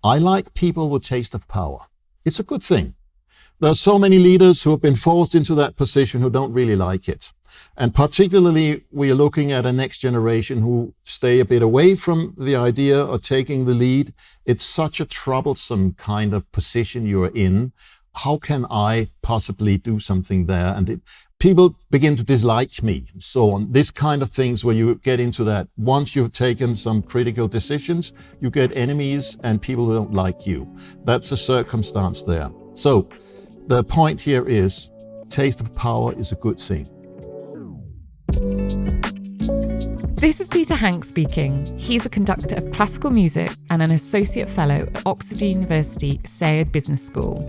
I like people with taste of power. It's a good thing. There are so many leaders who have been forced into that position who don't really like it. And particularly, we are looking at a next generation who stay a bit away from the idea of taking the lead. It's such a troublesome kind of position you're in. How can I possibly do something there? And people begin to dislike me and so on. This kind of things where you get into that. Once you've taken some critical decisions, you get enemies and people who don't like you. That's a circumstance there. So the point here is taste of power is a good thing. This is Peter Hanke speaking. He's a conductor of classical music and an associate fellow at Oxford University Sayed Business School.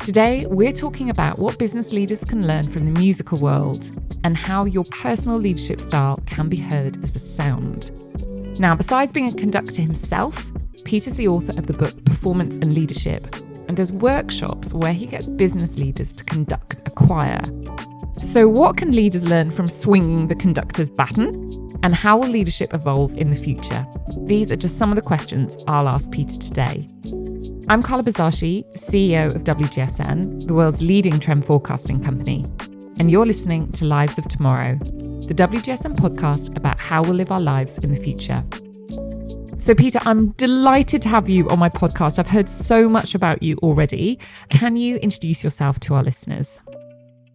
Today, we're talking about what business leaders can learn from the musical world and how your personal leadership style can be heard as a sound. Now, besides being a conductor himself, Peter's the author of the book Performance and Leadership and does workshops where he gets business leaders to conduct a choir. So what can leaders learn from swinging the conductor's baton? And how will leadership evolve in the future? These are just some of the questions I'll ask Peter today. I'm Carla Buzasi, CEO of WGSN, the world's leading trend forecasting company. And you're listening to Lives of Tomorrow, the WGSN podcast about how we'll live our lives in the future. So Peter, I'm delighted to have you on my podcast. I've heard so much about you already. Can you introduce yourself to our listeners?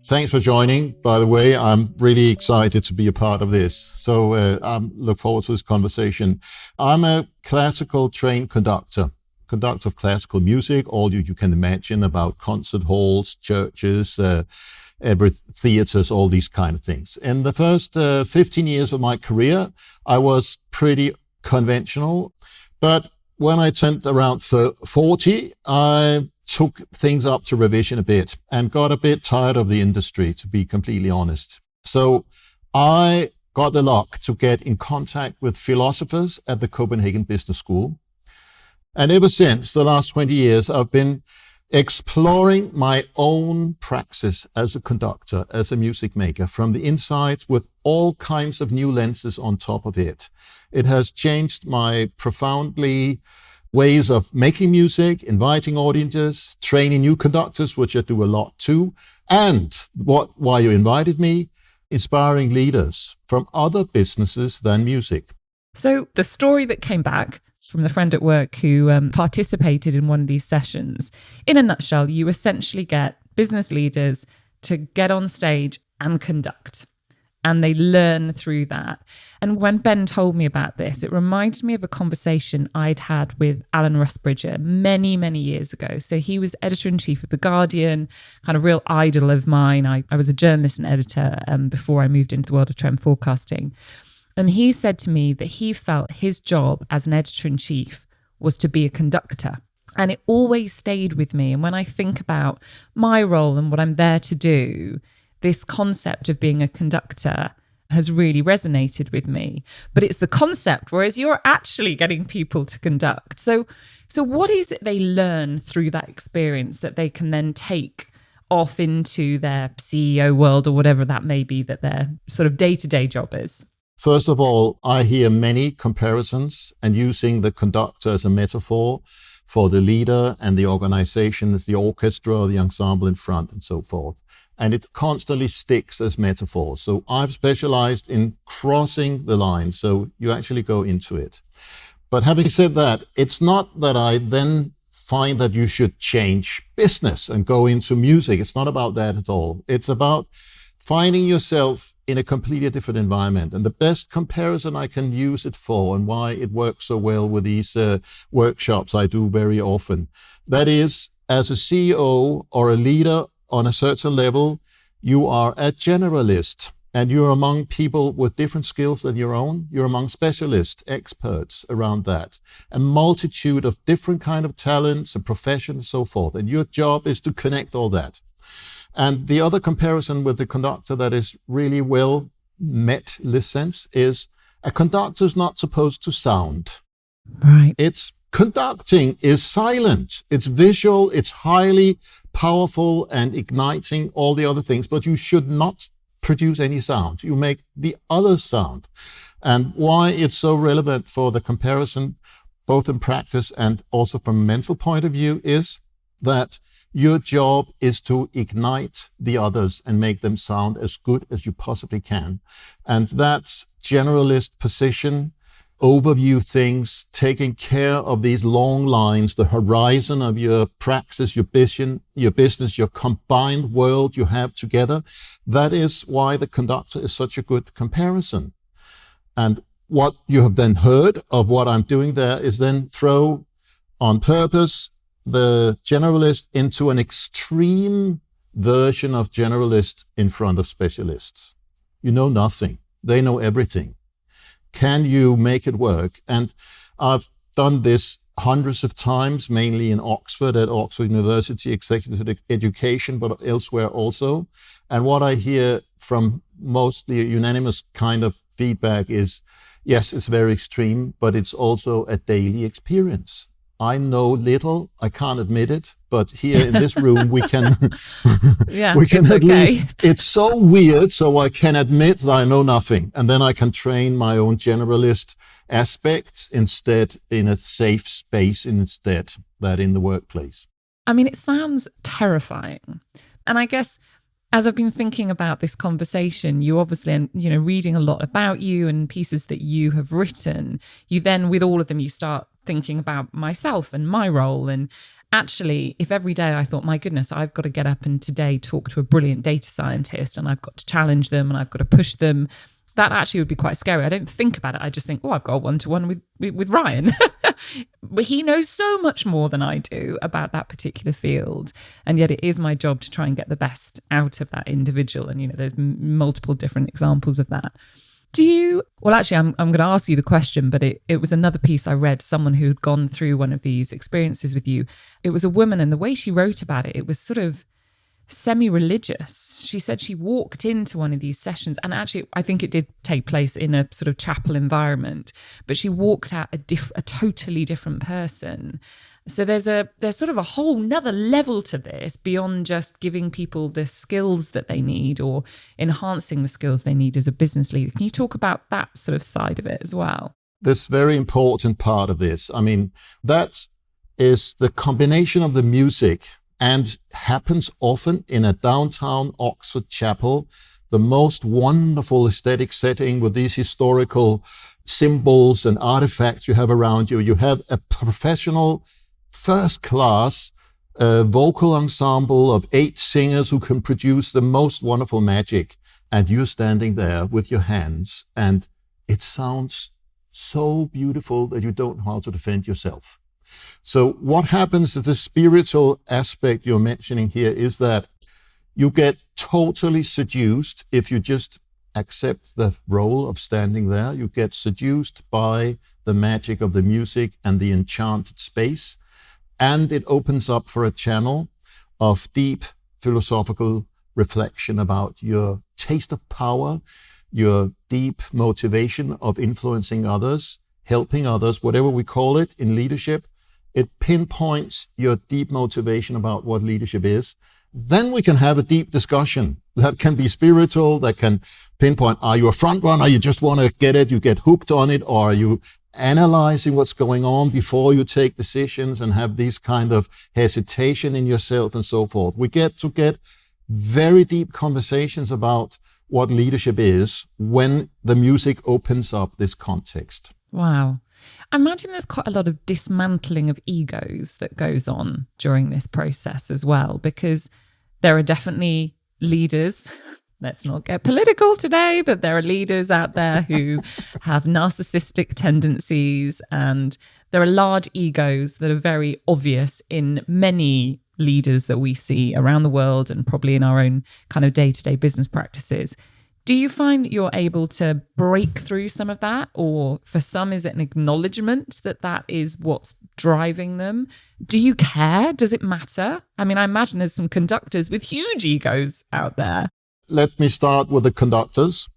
Thanks for joining. By the way, I'm really excited to be a part of this. So I look forward to this conversation. I'm a classical trained conductor of classical music, all you can imagine about concert halls, churches, every theaters, all these kind of things. In the first 15 years of my career, I was pretty conventional. But when I turned around 40, I took things up to revision a bit and got a bit tired of the industry, to be completely honest. So I got the luck to get in contact with philosophers at the Copenhagen Business School. And ever since the last 20 years, I've been exploring my own praxis as a conductor, as a music maker from the inside with all kinds of new lenses on top of it. It has changed my profoundly ways of making music, inviting audiences, training new conductors, which I do a lot too. And why you invited me, inspiring leaders from other businesses than music. So the story that came back from the friend at work who participated in one of these sessions, in a nutshell, you essentially get business leaders to get on stage and conduct. And they learn through that. And when Ben told me about this, it reminded me of a conversation I'd had with Alan Rusbridger many, many years ago. So he was editor-in-chief of The Guardian, kind of real idol of mine. I was a journalist and editor before I moved into the world of trend forecasting. And he said to me that he felt his job as an editor-in-chief was to be a conductor. And it always stayed with me. And when I think about my role and what I'm there to do, this concept of being a conductor has really resonated with me. But it's the concept, whereas you're actually getting people to conduct. So what is it they learn through that experience that they can then take off into their CEO world or whatever that may be that their sort of day-to-day job is? First of all, I hear many comparisons and using the conductor as a metaphor for the leader and the organization as the orchestra or the ensemble in front and so forth. And it constantly sticks as metaphor. So I've specialized in crossing the line. So you actually go into it. But having said that, it's not that I then find that you should change business and go into music. It's not about that at all. It's about finding yourself in a completely different environment. And the best comparison I can use it for and why it works so well with these workshops I do very often, that is, as a CEO or a leader on a certain level, you are a generalist and you're among people with different skills than your own. You're among specialists, experts around that, a multitude of different kind of talents and professions and so forth. And your job is to connect all that. And the other comparison with the conductor that is really well met in this sense is a conductor is not supposed to sound. Right. Conducting is silent. It's visual. It's highly powerful and igniting all the other things, but you should not produce any sound. You make the other sound. And why it's so relevant for the comparison, both in practice and also from a mental point of view, is that your job is to ignite the others and make them sound as good as you possibly can. And that generalist position, overview things, taking care of these long lines, the horizon of your praxis, your business, your combined world you have together. That is why the conductor is such a good comparison. And what you have then heard of what I'm doing there is then throw on purpose the generalist into an extreme version of generalist in front of specialists. You know nothing. They know everything. Can you make it work? And I've done this hundreds of times, mainly in Oxford, at Oxford University, executive education, but elsewhere also. And what I hear from mostly unanimous kind of feedback is, yes, it's very extreme, but it's also a daily experience. I know little, I can't admit it, but here in this room we can we can at least, it's so weird, so I can admit that I know nothing, and then I can train my own generalist aspects instead in a safe space instead that in the workplace. I mean, it sounds terrifying. And I guess as I've been thinking about this conversation, you obviously, reading a lot about you and pieces that you have written, you then, with all of them, you start thinking about myself and my role. And actually, if every day I thought, my goodness, I've got to get up and today talk to a brilliant data scientist and I've got to challenge them and I've got to push them, that actually would be quite scary. I don't think about it. I just think, I've got a one-to-one with Ryan. But he knows so much more than I do about that particular field. And yet it is my job to try and get the best out of that individual. And, there's multiple different examples of that. Actually, I'm going to ask you the question, but it was another piece I read, someone who had gone through one of these experiences with you. It was a woman, and the way she wrote about it, it was sort of semi-religious. She said she walked into one of these sessions, and actually I think it did take place in a sort of chapel environment, but she walked out a totally different person. So there's sort of a whole nother level to this beyond just giving people the skills that they need or enhancing the skills they need as a business leader. Can you talk about that sort of side of it as well? This very important part of this, I mean, that is the combination of the music and happens often in a downtown Oxford chapel, the most wonderful aesthetic setting with these historical symbols and artifacts you have around you. You have a professional, first-class vocal ensemble of 8 singers who can produce the most wonderful magic. And you're standing there with your hands, and it sounds so beautiful that you don't know how to defend yourself. So what happens is the spiritual aspect you're mentioning here is that you get totally seduced if you just accept the role of standing there. You get seduced by the magic of the music and the enchanted space. And it opens up for a channel of deep philosophical reflection about your taste of power, your deep motivation of influencing others, helping others, whatever we call it in leadership. It pinpoints your deep motivation about what leadership is. Then we can have a deep discussion that can be spiritual, that can pinpoint, are you a front runner? You just want to get it, you get hooked on it, or are you analyzing what's going on before you take decisions and have these kind of hesitation in yourself and so forth. We get to get very deep conversations about what leadership is when the music opens up this context. Wow. I imagine there's quite a lot of dismantling of egos that goes on during this process as well, because there are definitely leaders. Let's not get political today, but there are leaders out there who have narcissistic tendencies, and there are large egos that are very obvious in many leaders that we see around the world and probably in our own kind of day-to-day business practices. Do you find that you're able to break through some of that? Or for some, is it an acknowledgement that that is what's driving them? Do you care? Does it matter? I mean, I imagine there's some conductors with huge egos out there. Let me start with the conductors.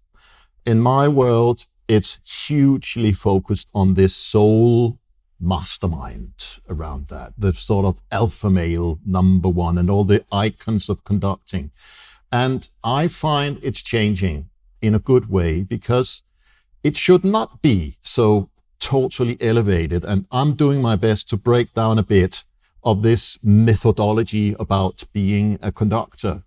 In my world, it's hugely focused on this soul mastermind around that, the sort of alpha male number one and all the icons of conducting. And I find it's changing in a good way, because it should not be so totally elevated. And I'm doing my best to break down a bit of this methodology about being a conductor.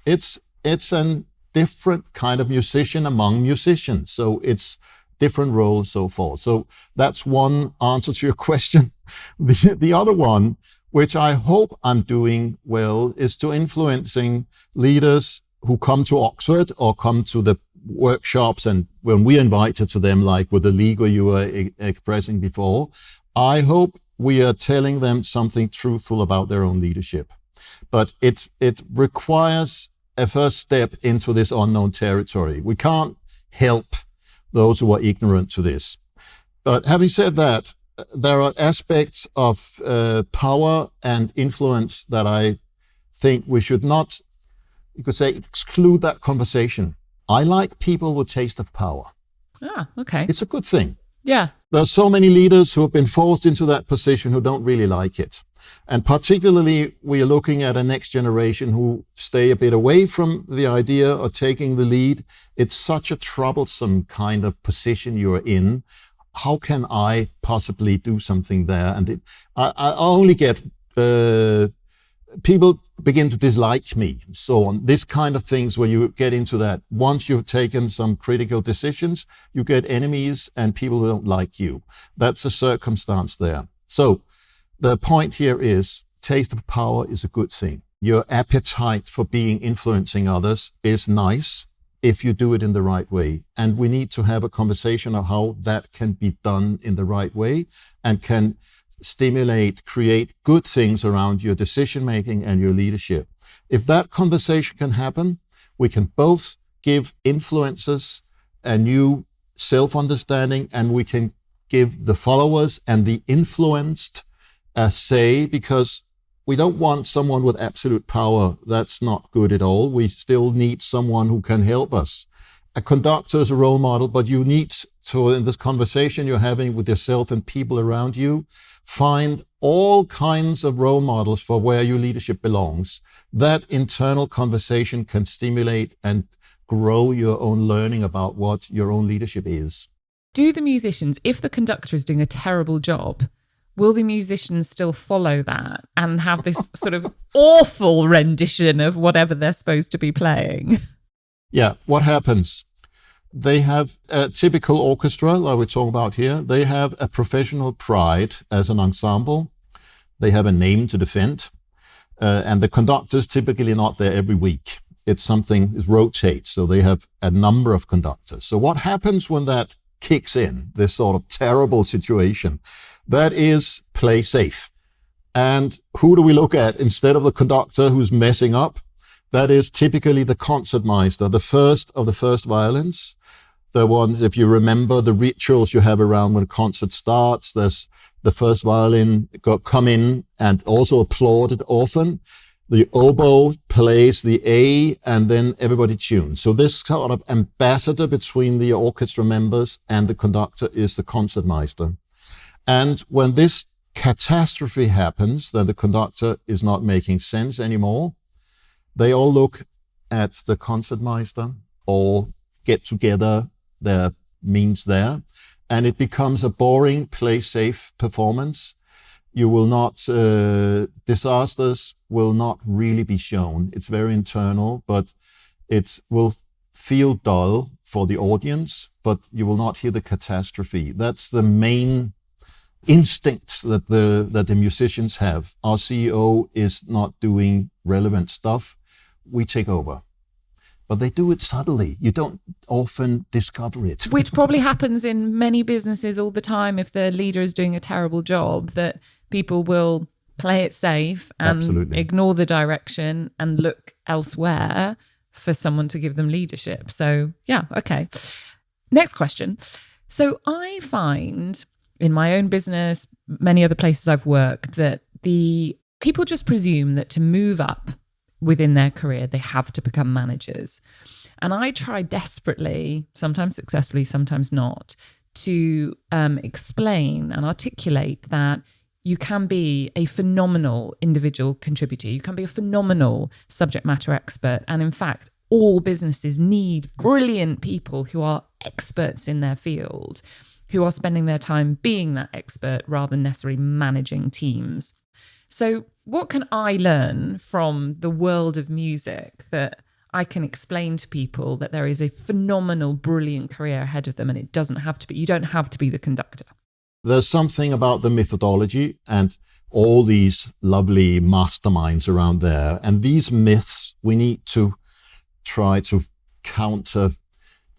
It's a different kind of musician among musicians. So it's different roles, so forth. So that's one answer to your question. The other one, which I hope I'm doing well, is to influencing leaders who come to Oxford or come to the workshops, and when we invited to them, like with the Liga you were expressing before, I hope we are telling them something truthful about their own leadership. But it requires a first step into this unknown territory. We can't help those who are ignorant to this. But having said that, there are aspects of power and influence that I think we should not, you could say, exclude that conversation. I like people with taste of power. Ah, okay. It's a good thing. Yeah. There are so many leaders who have been forced into that position who don't really like it. And particularly, we are looking at a next generation who stay a bit away from the idea of taking the lead. It's such a troublesome kind of position you're in. How can I possibly do something there? And I only get people begin to dislike me, so on. This kind of things where you get into that. Once you've taken some critical decisions, you get enemies and people who don't like you. That's a circumstance there. So the point here is taste of power is a good thing. Your appetite for influencing others is nice if you do it in the right way. And we need to have a conversation of how that can be done in the right way and can stimulate, create good things around your decision-making and your leadership. If that conversation can happen, we can both give influencers a new self-understanding, and we can give the followers and the influenced a say, because we don't want someone with absolute power. That's not good at all. We still need someone who can help us. A conductor is a role model, but you need to, in this conversation you're having with yourself and people around you, find all kinds of role models for where your leadership belongs. That internal conversation can stimulate and grow your own learning about what your own leadership is. Do the musicians, if the conductor is doing a terrible job, will the musicians still follow that and have this sort of awful rendition of whatever they're supposed to be playing? Yeah, what happens? They have a typical orchestra, like we're talking about here. They have a professional pride as an ensemble. They have a name to defend. And the conductor's typically not there every week. It's something, it rotates. So they have a number of conductors. So what happens when that kicks in, this sort of terrible situation? That is play safe. And who do we look at instead of the conductor who's messing up? That is typically the concertmeister, the first of the first violins. The ones, if you remember the rituals you have around when a concert starts, there's the first violin come in and also applauded often. The oboe plays the A and then everybody tunes. So this sort of ambassador between the orchestra members and the conductor is the concertmeister. And when this catastrophe happens, then the conductor is not making sense anymore. They all look at the concertmeister or get together their means there, and it becomes a boring, play-safe performance. You will not, disasters will not really be shown. It's very internal, but it will feel dull for the audience, but you will not hear the catastrophe. That's the main instinct that the musicians have. Our CEO is not doing relevant stuff. We take over. But they do it subtly. You don't often discover it. Which probably happens in many businesses all the time. If the leader is doing a terrible job, that people will play it safe and Absolutely. Ignore the direction and look elsewhere for someone to give them leadership. So, yeah, okay. Next question. So I find in my own business, many other places I've worked, that the people just presume that to move up within their career, they have to become managers. And I try desperately, sometimes successfully, sometimes not, to explain and articulate that you can be a phenomenal individual contributor. You can be a phenomenal subject matter expert. And in fact, all businesses need brilliant people who are experts in their field. who are spending their time being that expert rather than necessarily managing teams. So what can I learn from the world of music that I can explain to people that there is a phenomenal, brilliant career ahead of them, and it doesn't have to be, you don't have to be the conductor? There's something about the methodology and all these lovely masterminds around there. And these myths, we need to try to counter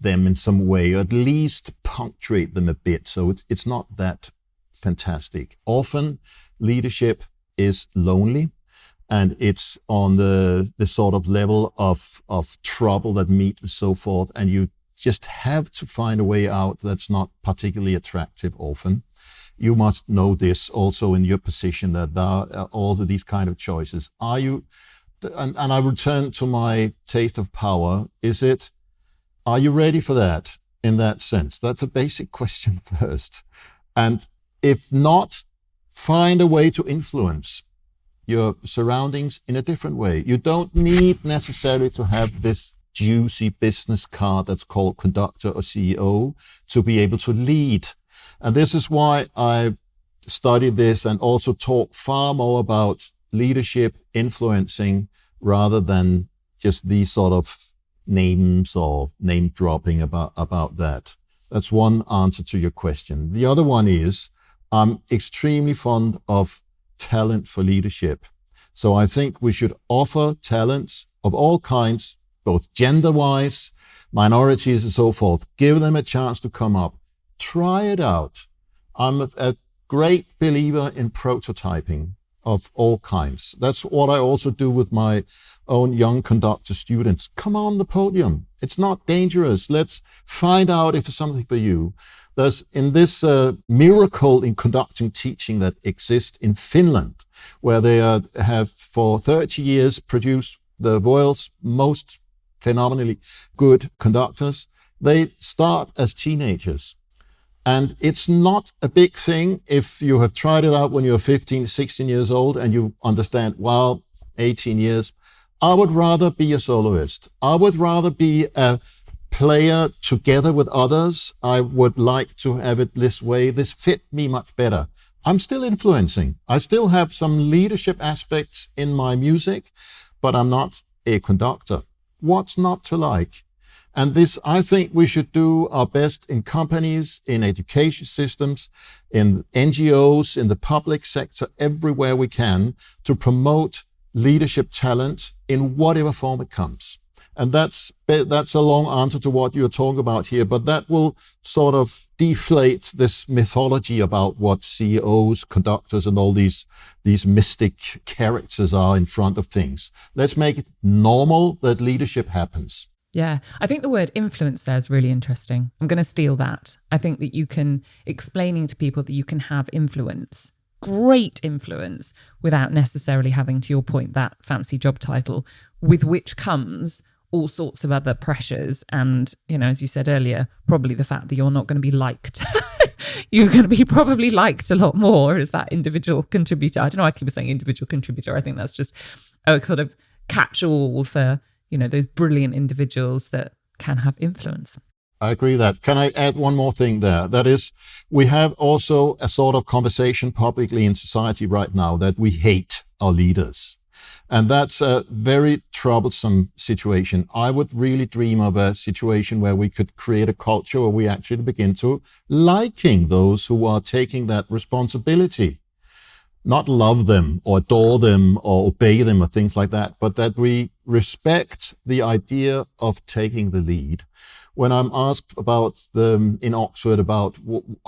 them in some way, or at least punctuate them a bit. So it's not that fantastic. Often leadership is lonely, and it's on the sort of level of trouble that meet and so forth. And you just have to find a way out that's not particularly attractive often. You must know this also in your position, that there are all of these kind of choices. Are you, and I return to my taste of power, are you ready for that in that sense? That's a basic question first. And if not, find a way to influence your surroundings in a different way. You don't need necessarily to have this juicy business card that's called conductor or CEO to be able to lead. And this is why I studied this and also talk far more about leadership, influencing, rather than just these sort of names or name dropping about that. That's one answer to your question. The other one is, I'm extremely fond of talent for leadership. So I think we should offer talents of all kinds, both gender-wise, minorities and so forth. Give them a chance to come up. Try it out. I'm a great believer in prototyping of all kinds. That's what I also do with my own young conductor students. Come on the podium. It's not dangerous. Let's find out if it's something for you. There's in this miracle in conducting teaching that exists in Finland, where they have for 30 years produced the world's most phenomenally good conductors. They start as teenagers. And it's not a big thing if you have tried it out when you're 15, 16 years old and you understand, well, 18 years, I would rather be a soloist. I would rather be a player together with others. I would like to have it this way. This fit me much better. I'm still influencing. I still have some leadership aspects in my music, but I'm not a conductor. What's not to like? And this, I think we should do our best in companies, in education systems, in NGOs, in the public sector, everywhere we can, to promote leadership talent in whatever form it comes. And that's a long answer to what you're talking about here, but that will sort of deflate this mythology about what CEOs, conductors, and all these mystic characters are in front of things. Let's make it normal that leadership happens. Yeah, I think the word influence there is really interesting. I'm going to steal that. I think that you can, explaining to people that you can have influence, great influence, without necessarily having, to your point, that fancy job title, with which comes all sorts of other pressures. And, you know, as you said earlier, probably the fact that you're not going to be liked. You're going to be probably liked a lot more as that individual contributor. I don't know, I keep saying individual contributor. I think that's just a sort of catch-all for, you know, those brilliant individuals that can have influence. I agree with that. Can I add one more thing there? That is, we have also a sort of conversation publicly in society right now that we hate our leaders. And that's a very troublesome situation. I would really dream of a situation where we could create a culture where we actually begin to liking those who are taking that responsibility. Not love them or adore them or obey them or things like that, but that we respect the idea of taking the lead. When I'm asked about in Oxford about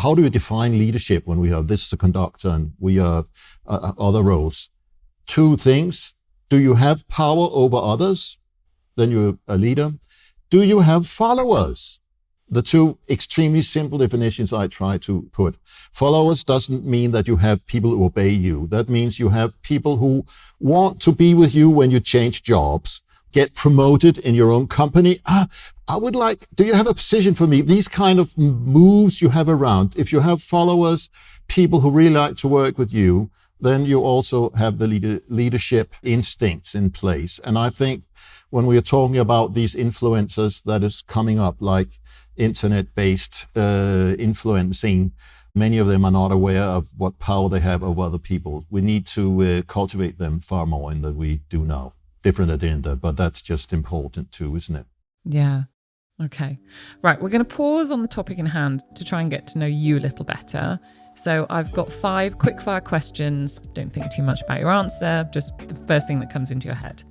how do you define leadership when we have this is a conductor and we are other roles, two things. Do you have power over others? Then you're a leader. Do you have followers? The two extremely simple definitions I try to put. Followers doesn't mean that you have people who obey you. That means you have people who want to be with you when you change jobs, get promoted in your own company. Do you have a position for me? These kind of moves you have around. If you have followers, people who really like to work with you, then you also have the leadership instincts in place. And I think when we are talking about these influencers that is coming up, like internet-based influencing, many of them are not aware of what power they have over other people. We need to cultivate them far more than we do now. Different agenda, but that's just important too, isn't it? Yeah. Okay. Right. We're going to pause on the topic in hand to try and get to know you a little better. So I've got 5 quick-fire questions. Don't think too much about your answer, just the first thing that comes into your head.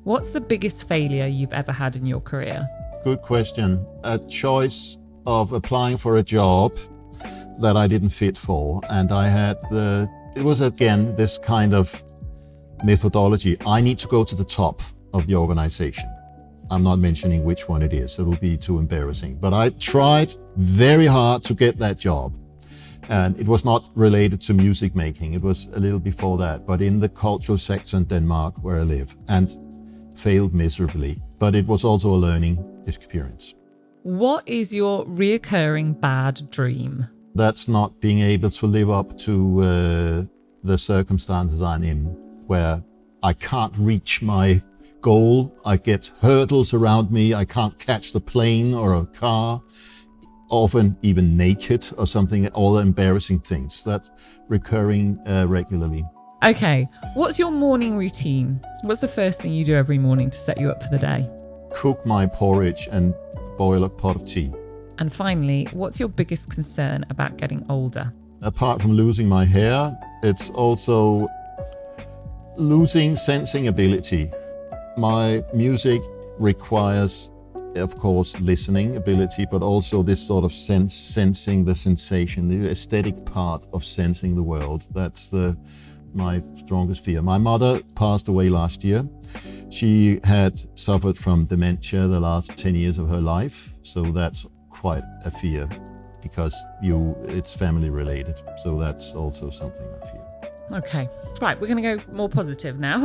What's the biggest failure you've ever had in your career? Good question. A choice of applying for a job that I didn't fit for. And I had it was again this kind of methodology. I need to go to the top of the organization. I'm not mentioning which one it is. It will be too embarrassing. But I tried very hard to get that job. And it was not related to music making. It was a little before that, but in the cultural sector in Denmark where I live, and failed miserably. But it was also a learning experience. What is your reoccurring bad dream? That's not being able to live up to the circumstances I'm in, where I can't reach my goal. I get hurdles around me. I can't catch the plane or a car, often even naked or something, all the embarrassing things. That's recurring regularly. Okay, what's your morning routine? What's the first thing you do every morning to set you up for the day? Cook my porridge and boil a pot of tea. And finally, what's your biggest concern about getting older? Apart from losing my hair, it's also losing sensing ability. My music requires, of course, listening ability, but also this sort of sensing the sensation, the aesthetic part of sensing the world. That's my strongest fear. My mother passed away last year. She had suffered from dementia the last 10 years of her life, so that's quite a fear because it's family related. So that's also something I fear. Okay. Right, we're going to go more positive now.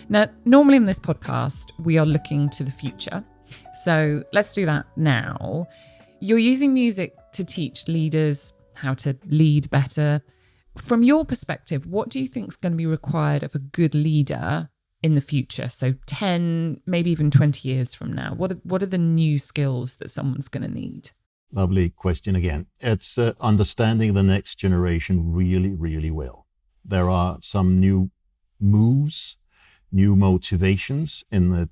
Now, normally in this podcast, we are looking to the future. So let's do that now. You're using music to teach leaders how to lead better. From your perspective, what do you think is going to be required of a good leader in the future? So 10, maybe even 20 years from now, what are the new skills that someone's going to need? Lovely question again. It's understanding the next generation really, really well. There are some new moves, new motivations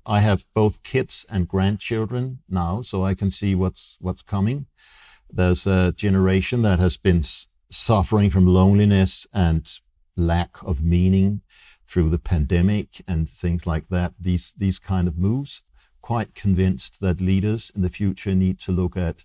I have both kids and grandchildren now, so I can see what's coming. There's a generation that has been suffering from loneliness and lack of meaning through the pandemic and things like that. These kind of moves. Quite convinced that leaders in the future need to look at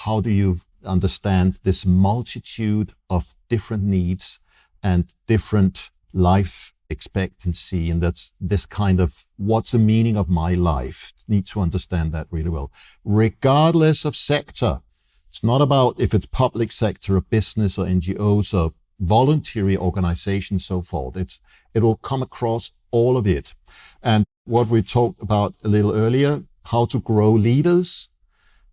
how do you understand this multitude of different needs and different life expectancy, and that's this kind of what's the meaning of my life. Need to understand that really well, regardless of sector. It's not about if it's public sector or business or NGOs or voluntary organizations, so forth. It will come across all of it. And what we talked about a little earlier, how to grow leaders.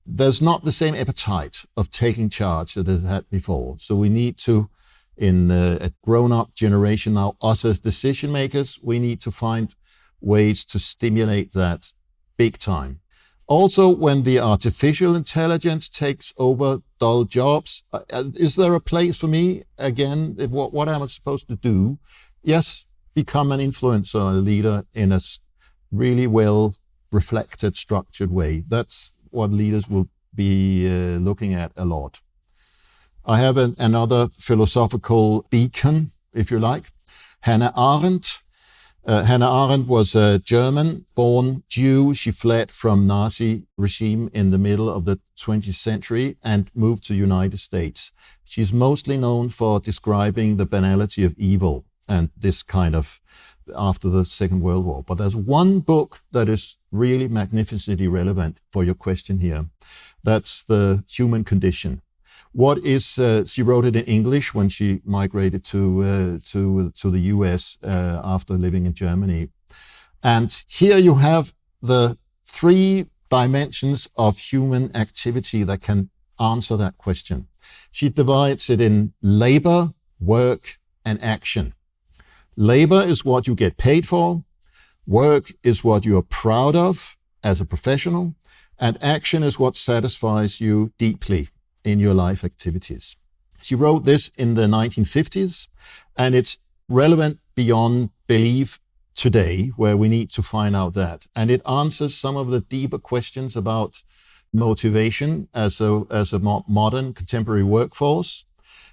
There's not the same appetite of taking charge that it had before. So we need to, in a grown-up generation now, us as decision makers, we need to find ways to stimulate that big time. Also, when the artificial intelligence takes over dull jobs, is there a place for me, again, what am I supposed to do? Yes, become an influencer, a leader in a really well reflected, structured way. That's what leaders will be looking at a lot. I have another philosophical beacon, if you like, Hannah Arendt. Hannah Arendt was a German-born Jew. She fled from Nazi regime in the middle of the 20th century and moved to the United States. She's mostly known for describing the banality of evil and this kind of after the Second World War. But there's one book that is really magnificently relevant for your question here. That's The Human Condition. She wrote it in English when she migrated to the US after living in Germany. And here you have the 3 dimensions of human activity that can answer that question. She divides it in labor, work, and action. Labor is what you get paid for. Work is what you are proud of as a professional. And action is what satisfies you deeply in your life activities. She wrote this in the 1950s, and it's relevant beyond belief today, where we need to find out that. And it answers some of the deeper questions about motivation as a modern contemporary workforce.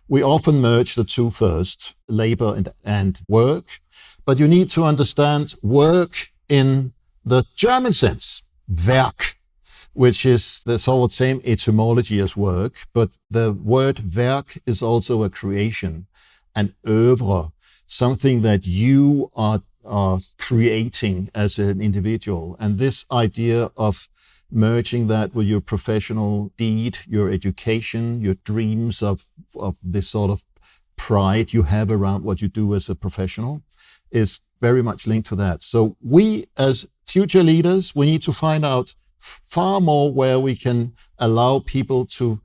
We often merge the two first, labor and work, but you need to understand work in the German sense, Werk, which is the sort of same etymology as work, but the word Werk is also a creation, an oeuvre, something that you are creating as an individual. And this idea of merging that with your professional deed, your education, your dreams of this sort of pride you have around what you do as a professional is very much linked to that. So we as future leaders, we need to find out far more where we can allow people to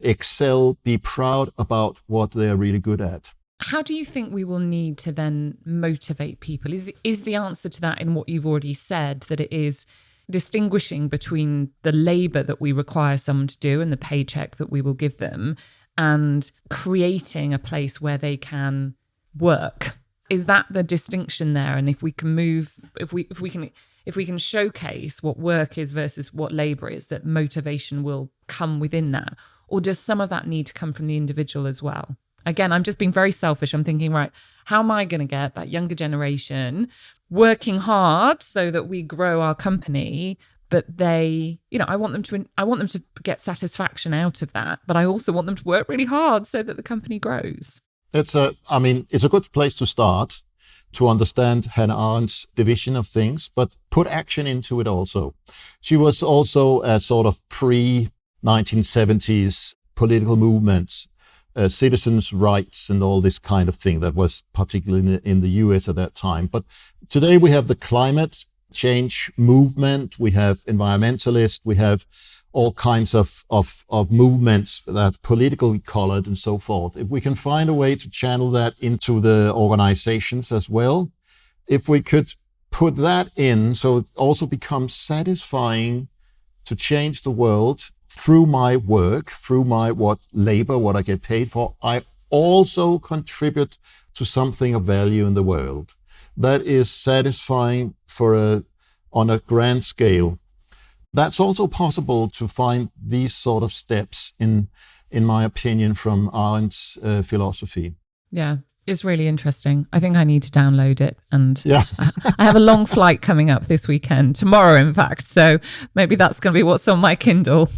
excel, be proud about what they're really good at. How do you think we will need to then motivate people? Is the answer to that in what you've already said, that it is distinguishing between the labor that we require someone to do and the paycheck that we will give them, and creating a place where they can work? Is that the distinction there? And if we can move, if we can showcase what work is versus what labor is, that motivation will come within that? Or does some of that need to come from the individual as well? Again, I'm just being very selfish. I'm thinking, right, how am I going to get that younger generation working hard so that we grow our company, but they, I want them to get satisfaction out of that, but I also want them to work really hard so that the company grows. It's a good place to start to understand Hannah Arendt's division of things, but put action into it also. She was also a sort of pre-1970s political movement, citizens' rights and all this kind of thing that was particularly in the US at that time. But today we have the climate change movement, we have environmentalists, we have all kinds of movements that are politically colored and so forth. If we can find a way to channel that into the organizations as well, if we could put that in so it also becomes satisfying to change the world through my work, through my what I get paid for, I also contribute to something of value in the world that is satisfying on a grand scale. That's also possible to find these sort of steps in my opinion, from Arendt's philosophy. Yeah, it's really interesting. I think I need to download it. And yeah. I have a long flight coming up this weekend, tomorrow, in fact. So maybe that's going to be what's on my Kindle.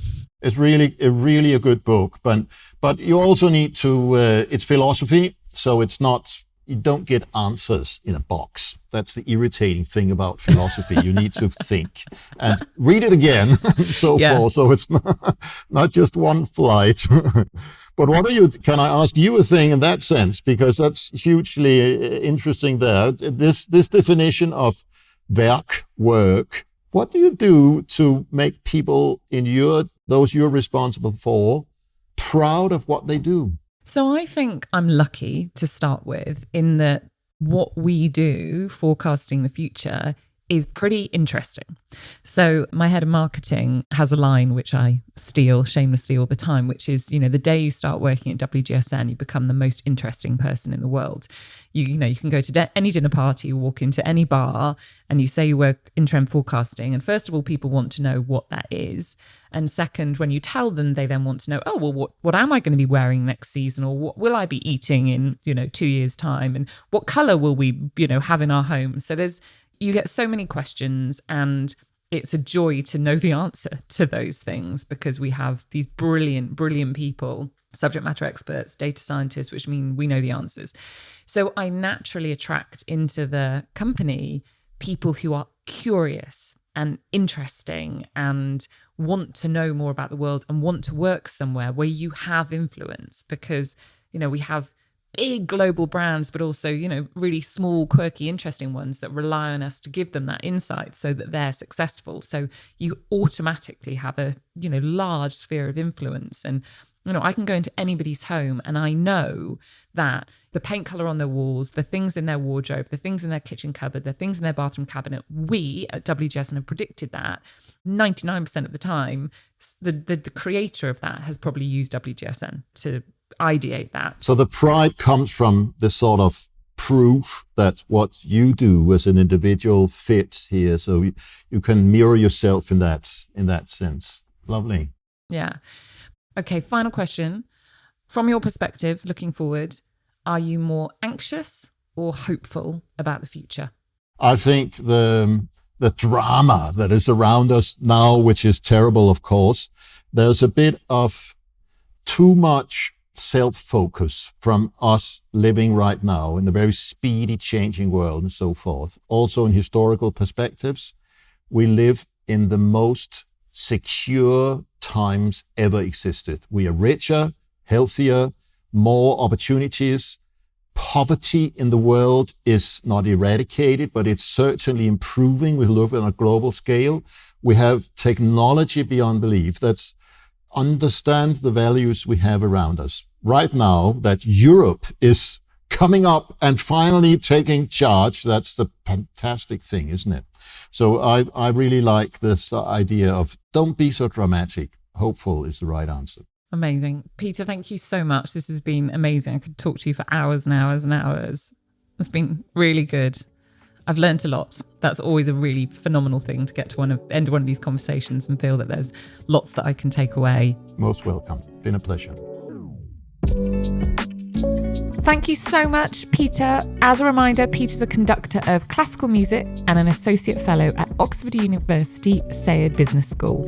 It's really a good book, but you also need to, it's philosophy, so it's not, you don't get answers in a box. That's the irritating thing about philosophy. You need to think and read it again and so forth. So it's not just one flight. But can I ask you a thing in that sense? Because that's hugely interesting there. This definition of Werk, work, what do you do to make people those you're responsible for, proud of what they do? So I think I'm lucky to start with, in that what we do, forecasting the future, is pretty interesting. So my head of marketing has a line which I steal shamelessly all the time, which is, the day you start working at WGSN, you become the most interesting person in the world. You can go to any dinner party, you walk into any bar, and you say you work in trend forecasting. And first of all, people want to know what that is. And second, when you tell them, they then want to know, oh, well, what am I going to be wearing next season? Or what will I be eating in, 2 years' time? And what color will we, have in our home? So you get so many questions, and it's a joy to know the answer to those things, because we have these brilliant, brilliant people, subject matter experts, data scientists, which mean we know the answers. So I naturally attract into the company people who are curious and interesting and want to know more about the world and want to work somewhere where you have influence, because, we have big global brands, but also, really small, quirky, interesting ones that rely on us to give them that insight so that they're successful. So you automatically have a, large sphere of influence. And I can go into anybody's home and I know that the paint color on their walls, the things in their wardrobe, the things in their kitchen cupboard, the things in their bathroom cabinet, we at WGSN have predicted that 99% of the time. The creator of that has probably used WGSN to ideate that. So the pride comes from this sort of proof that what you do as an individual fits here, so you can mirror yourself in that sense. Lovely. Yeah. Okay, final question. From your perspective, looking forward, are you more anxious or hopeful about the future? I think the drama that is around us now, which is terrible, of course, there's a bit of too much self-focus from us living right now in the very speedy changing world and so forth. Also in historical perspectives, we live in the most secure times ever existed. We are richer, healthier, more opportunities. Poverty in the world is not eradicated, but it's certainly improving. We live on a global scale. We have technology beyond belief. That's understand the values we have around us. Right now, that Europe is coming up and finally taking charge, that's the fantastic thing, isn't it? So I really like this idea of don't be so dramatic. Hopeful is the right answer. Amazing. Peter, thank you so much. This has been amazing. I could talk to you for hours and hours and hours. It's been really good. I've learned a lot. That's always a really phenomenal thing, to get to end one of these conversations and feel that there's lots that I can take away. Most welcome. Been a pleasure. Thank you so much, Peter. As a reminder, Peter's a conductor of classical music and an associate fellow at Oxford University Sayed Business School.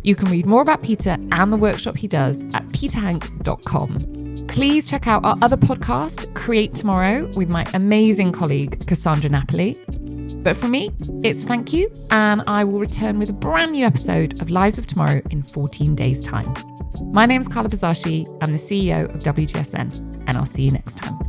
You can read more about Peter and the workshop he does at peterhanke.com. Please check out our other podcast, Create Tomorrow, with my amazing colleague, Cassandra Napoli. But for me, it's thank you, and I will return with a brand new episode of Lives of Tomorrow in 14 days' time. My name's Carla Buzasi. I'm the CEO of WGSN, and I'll see you next time.